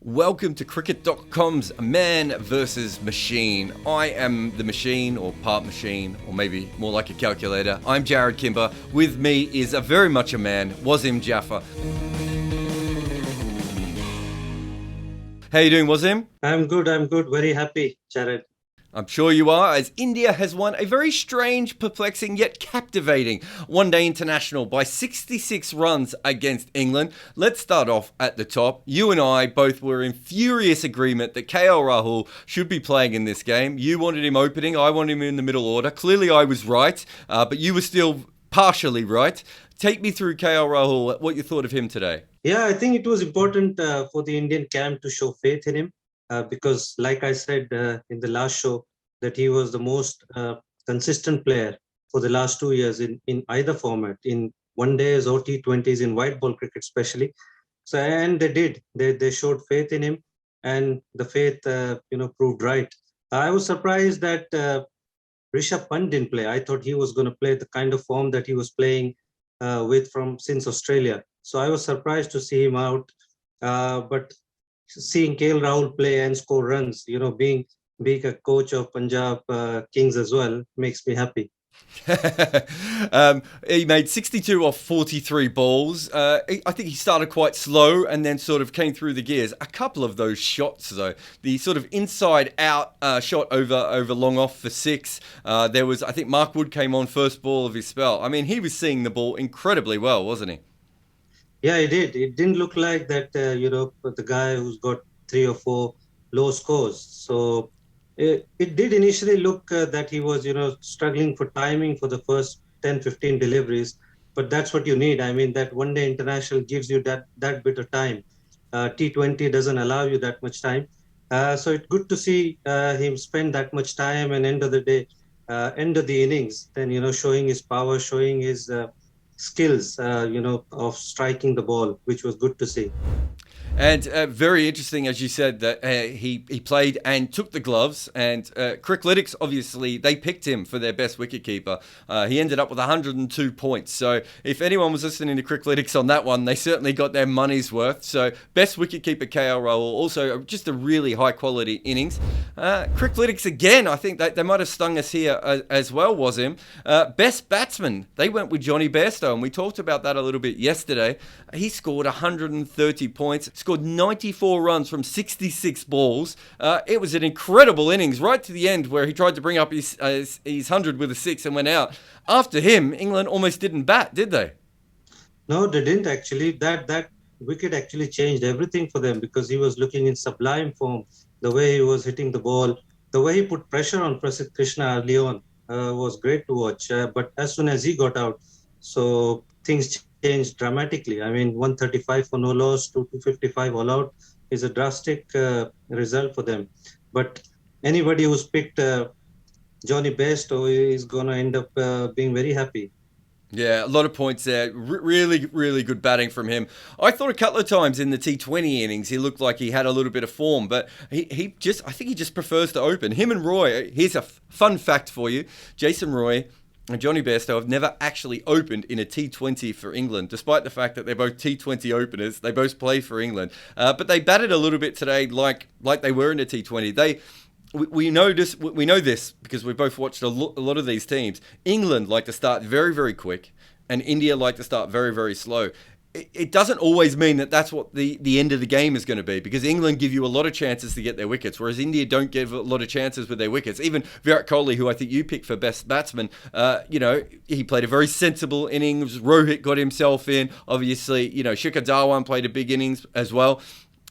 Welcome to cricket.com's Man versus Machine. I am the machine, or part machine, or maybe more like a calculator. I'm Jarrod Kimber. With me is a very much a man, Wasim Jaffer. How you doing, Wasim? I'm good. Very happy, Jared. I'm sure you are, as India has won a very strange, perplexing, yet captivating one-day international by 66 runs against England. Let's start off at the top. You and I both were in furious agreement that KL Rahul should be playing in this game. You wanted him opening, I wanted him in the middle order. Clearly I was right, but you were still partially right. Take me through KL Rahul, what you thought of him today. Yeah, I think it was important for the Indian camp to show faith in him because, like I said in the last show, that he was the most consistent player for the last 2 years in either format, in one days or T20s, in white ball cricket especially. So, and they did. They showed faith in him, and the faith, proved right. I was surprised that Rishabh Pant didn't play. I thought he was going to play the kind of form that he was playing with from since Australia. So I was surprised to see him out. But seeing KL Rahul play and score runs, being a coach of Punjab Kings as well, makes me happy. He made 62 off 43 balls. I think he started quite slow and then sort of came through the gears. A couple of those shots, though, the sort of inside out shot over long off for six. There was, I think, Mark Wood came on first ball of his spell. I mean, he was seeing the ball incredibly well, wasn't he? Yeah, he did. It didn't look like that, the guy who's got three or four low scores. So it did initially look that he was, struggling for timing for the first 10, 15 deliveries. But that's what you need. I mean, that one day international gives you that bit of time. T20 doesn't allow you that much time. So it's good to see him spend that much time and end of the innings, then, showing his power, showing his skills, of striking the ball, which was good to see. And very interesting, as you said, that he played and took the gloves. And Criclytics, obviously, they picked him for their best wicketkeeper. He ended up with 102 points. So if anyone was listening to Criclytics on that one, they certainly got their money's worth. So best wicketkeeper KL Rahul, also just a really high quality innings. Criclytics again, I think they might have stung us here as well, was him. Best batsman, they went with Jonny Bairstow, and we talked about that a little bit yesterday. He scored 130 points, scored 94 runs from 66 balls. It was an incredible innings right to the end where he tried to bring up his 100 with a six and went out. After him, England almost didn't bat, did they? No, they didn't actually. That wicket actually changed everything for them because he was looking in sublime form. The way he was hitting the ball, the way he put pressure on Prasidh Krishna early on was great to watch. But as soon as he got out, so things changed dramatically. I mean, 135 for no loss to 255 all out is a drastic result for them. But anybody who's picked Johnny Bairstow is going to end up being very happy. Yeah, a lot of points there. Really, really good batting from him. I thought a couple of times in the T20 innings he looked like he had a little bit of form, but I think he just prefers to open. Him and Roy, here's a fun fact for you. Jason Roy and Jonny Bairstow have never actually opened in a T20 for England, despite the fact that they're both T20 openers. They both play for England. But they batted a little bit today like they were in a T20. We know this because we both watched a lot of these teams. England like to start very, very quick, and India like to start very, very slow. It doesn't always mean that that's what the end of the game is going to be, because England give you a lot of chances to get their wickets, whereas India don't give a lot of chances with their wickets. Even Virat Kohli, who I think you picked for best batsman, he played a very sensible innings. Rohit got himself in. Obviously, Shikhar Dhawan played a big innings as well.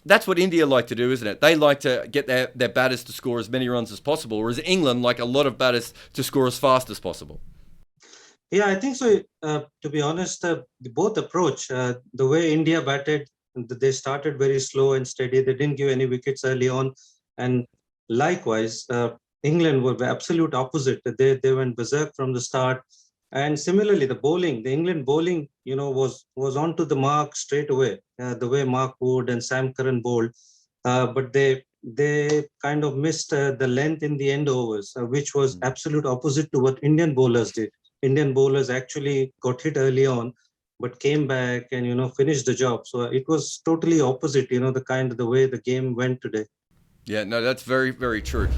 That's what India like to do, isn't it? They like to get their batters to score as many runs as possible, whereas England like a lot of batters to score as fast as possible. Yeah, I think so. To be honest, both approach. The way India batted, they started very slow and steady. They didn't give any wickets early on. And likewise, England were the absolute opposite. They went berserk from the start. And similarly, the England bowling, was onto the mark straight away. The way Mark Wood and Sam Curran bowled, but they kind of missed the length in the end overs, which was absolute opposite to what Indian bowlers did. Indian bowlers actually got hit early on, but came back and finished the job. So it was totally opposite, the way the game went today. Yeah, no, that's very, very true.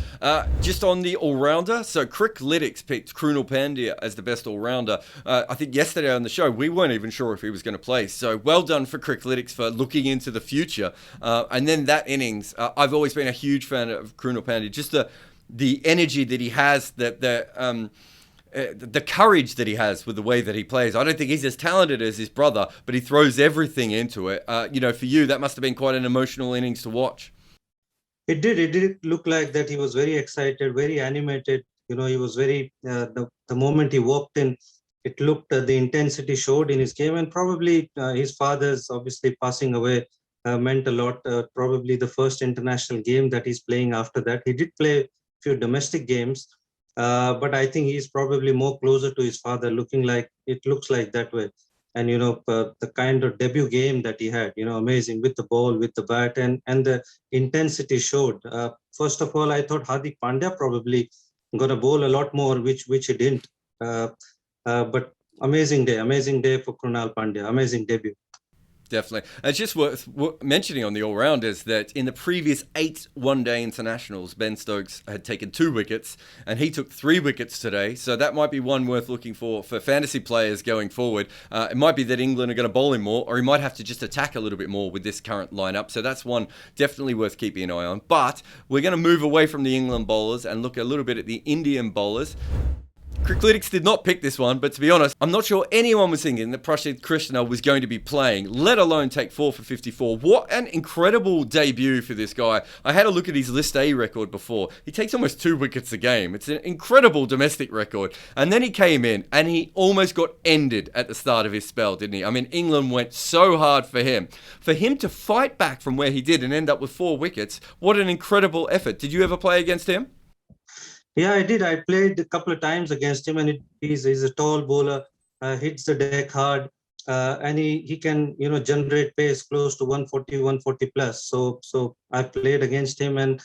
Just on the all-rounder, so Criclytics picked Krunal Pandya as the best all-rounder. I think yesterday on the show, we weren't even sure if he was going to play. So well done for Criclytics for looking into the future. And then that innings, I've always been a huge fan of Krunal Pandya. Just the energy that he has, the courage that he has with the way that he plays. I don't think he's as talented as his brother, but he throws everything into it. For you, that must have been quite an emotional innings to watch. It did. It did look like that he was very excited, very animated. He was very. The moment he walked in, it looked the intensity showed in his game, and probably his father's obviously passing away meant a lot. Probably the first international game that he's playing after that. He did play a few domestic games, but I think he's probably more closer to his father. Looks like that way. And the kind of debut game that he had, amazing with the ball, with the bat, and the intensity showed. First of all, I thought Hardik Pandya probably gonna bowl a lot more, which he didn't. But amazing day for Krunal Pandya, amazing debut. Definitely. It's just worth mentioning on the all-rounders that in the previous 8 one-day internationals, Ben Stokes had taken 2 wickets, and he took 3 wickets today. So that might be one worth looking for fantasy players going forward. It might be that England are going to bowl him more, or he might have to just attack a little bit more with this current lineup. So that's one definitely worth keeping an eye on. But we're going to move away from the England bowlers and look a little bit at the Indian bowlers. Criclytics did not pick this one, but to be honest, I'm not sure anyone was thinking that Prasidh Krishna was going to be playing, let alone take 4 for 54. What an incredible debut for this guy. I had a look at his List A record before. He takes almost 2 wickets a game. It's an incredible domestic record. And then he came in and he almost got ended at the start of his spell, didn't he? I mean, England went so hard for him. For him to fight back from where he did and end up with 4 wickets, what an incredible effort. Did you ever play against him? Yeah, I did. I played a couple of times against him, and he's a tall bowler, hits the deck hard, and he can generate pace close to 140, 140 plus. So I played against him, and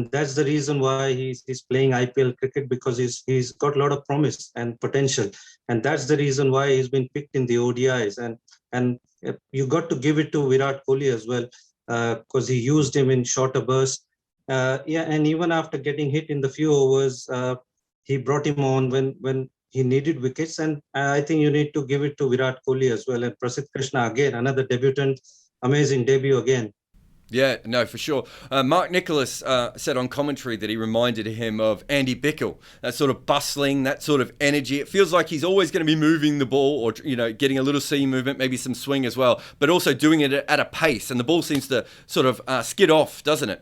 that's the reason why he's playing IPL cricket, because he's got a lot of promise and potential, and that's the reason why he's been picked in the ODIs. And you got to give it to Virat Kohli as well, because he used him in shorter bursts. And even after getting hit in the few overs, he brought him on when he needed wickets. And I think you need to give it to Virat Kohli as well. And Prasidh Krishna, again, another debutant, amazing debut again. Yeah, no, for sure. Mark Nicholas said on commentary that he reminded him of Andy Bickle, that sort of bustling, that sort of energy. It feels like he's always going to be moving the ball or, getting a little seam movement, maybe some swing as well, but also doing it at a pace. And the ball seems to sort of skid off, doesn't it?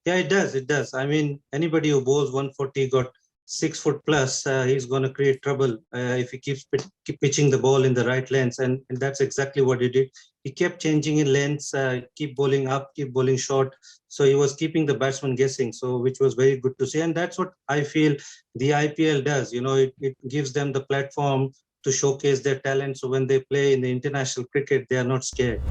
Yeah, it does. It does. I mean, anybody who bowls 140 got 6 foot plus, he's going to create trouble if he keeps keep pitching the ball in the right lengths. And that's exactly what he did. He kept changing in lengths, keep bowling up, keep bowling short. So he was keeping the batsman guessing, so which was very good to see. And that's what I feel the IPL does. It gives them the platform to showcase their talent. So when they play in the international cricket, they are not scared.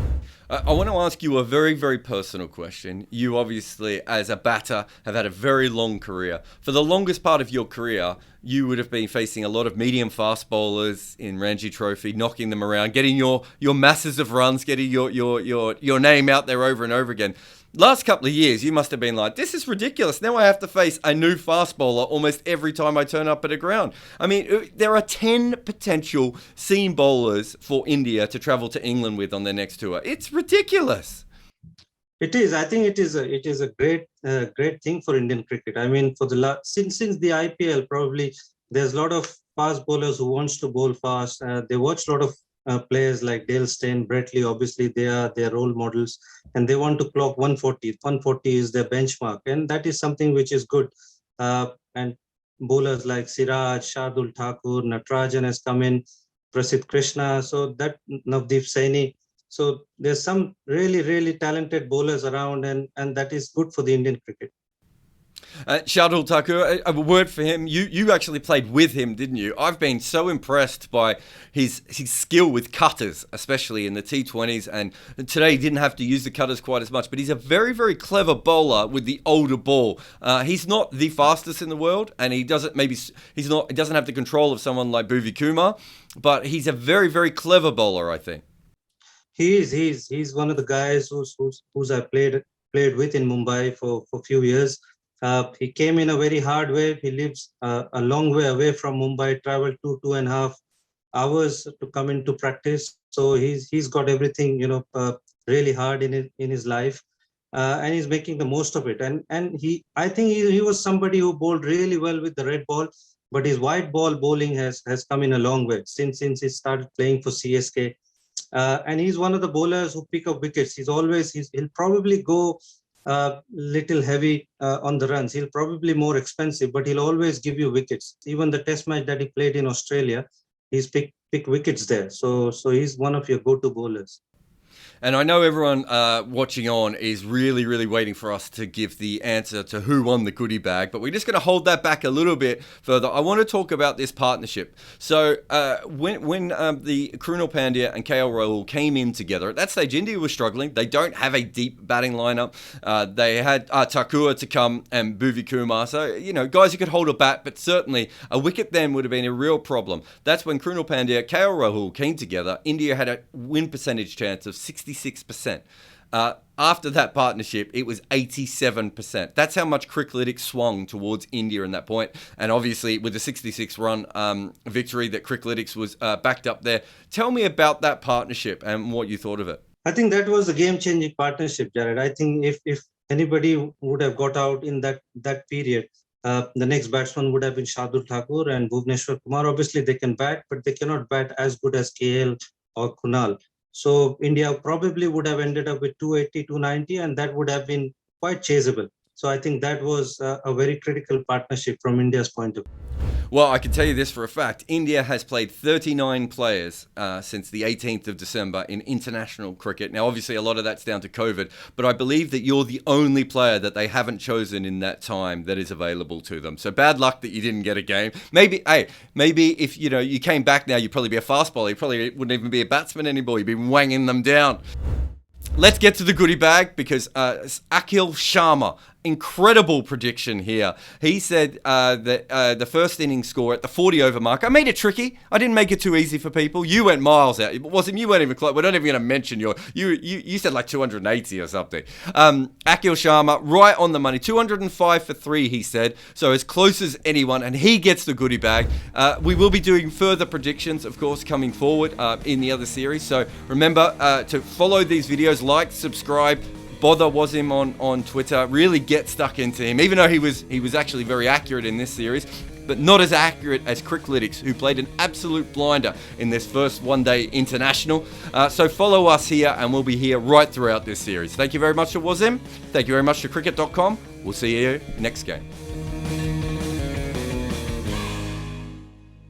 I want to ask you a very, very personal question. You obviously, as a batter, have had a very long career. For the longest part of your career, you would have been facing a lot of medium fast bowlers in Ranji Trophy, knocking them around, getting your masses of runs, getting your name out there over and over again. Last couple of years, you must have been like, this is ridiculous. Now I have to face a new fast bowler almost every time I turn up at a ground. I mean, there are 10 potential seam bowlers for India to travel to England with on their next tour. It's ridiculous. It is. I think it is a great thing for Indian cricket. I mean, for the since the IPL, probably there's a lot of fast bowlers who wants to bowl fast. They watch a lot of players like Dale Steyn, Brett Lee. Obviously, they are their role models, and they want to clock 140. 140 is their benchmark, and that is something which is good. And bowlers like Siraj, Shardul Thakur, Natarajan has come in, Prasidh Krishna. So that Navdeep Saini. So there's some really, really talented bowlers around, and that is good for the Indian cricket. Shardul Thakur, a word for him. You actually played with him, didn't you? I've been so impressed by his skill with cutters, especially in the T20s. And today he didn't have to use the cutters quite as much, but he's a very, very clever bowler with the older ball. He's not the fastest in the world, and he doesn't have the control of someone like Bhuvi Kumar, but he's a very, very clever bowler, I think. He's one of the guys who's I played with in Mumbai for a few years. He came in a very hard way. He lives a long way away from Mumbai, traveled 2.5 hours to come into practice. So he's got everything, really hard in his life, and he's making the most of it. And I think he was somebody who bowled really well with the red ball, but his white ball bowling has come in a long way since he started playing for CSK. And he's one of the bowlers who pick up wickets. He'll probably go little heavy on the runs. He'll probably more expensive, but he'll always give you wickets. Even the test match that he played in Australia, he's pick wickets there. So he's one of your go-to bowlers. And I know everyone watching on is really, really waiting for us to give the answer to who won the goodie bag, but we're just going to hold that back a little bit further. I want to talk about this partnership. So when the Krunal Pandya and KL Rahul came in together, at that stage India was struggling. They don't have a deep batting lineup. They had Thakur to come and Bhuvi Kumar, so guys who could hold a bat, but certainly a wicket then would have been a real problem. That's when Krunal Pandya, KL Rahul came together. India had a win percentage chance of 66%. After that partnership, it was 87%. That's how much Criclytics swung towards India in that point. And obviously, with the 66-run victory that Criclytics was backed up there. Tell me about that partnership and what you thought of it. I think that was a game-changing partnership, Jarrod. I think if anybody would have got out in that period, the next batsman would have been Shardul Thakur and Bhuvneshwar Kumar. Obviously, they can bat, but they cannot bat as good as KL or Kunal. So India probably would have ended up with 280, 290, and that would have been quite chaseable. So I think that was a very critical partnership from India's point of view. Well, I can tell you this for a fact. India has played 39 players since the 18th of December in international cricket. Now, obviously, a lot of that's down to COVID, but I believe that you're the only player that they haven't chosen in that time that is available to them. So bad luck that you didn't get a game. Maybe if you came back now, you'd probably be a fast bowler. You probably wouldn't even be a batsman anymore. You'd be wanging them down. Let's get to the goodie bag because Akhil Sharma, incredible prediction here. He said that the first innings score at the 40-over mark. I made it tricky. I didn't make it too easy for people. You went miles out. Wasim, you weren't even close. We're not even going to mention you said like 280 or something. Akhil Sharma, right on the money. 205 for 3, he said. So as close as anyone, and he gets the goodie bag. We will be doing further predictions, of course, coming forward in the other series. So remember to follow these videos, like, subscribe, bother Wasim on Twitter, really get stuck into him, even though he was actually very accurate in this series, but not as accurate as Criclytics, who played an absolute blinder in this first one-day international. So follow us here, and we'll be here right throughout this series. Thank you very much to Wasim. Thank you very much to cricket.com. We'll see you next game.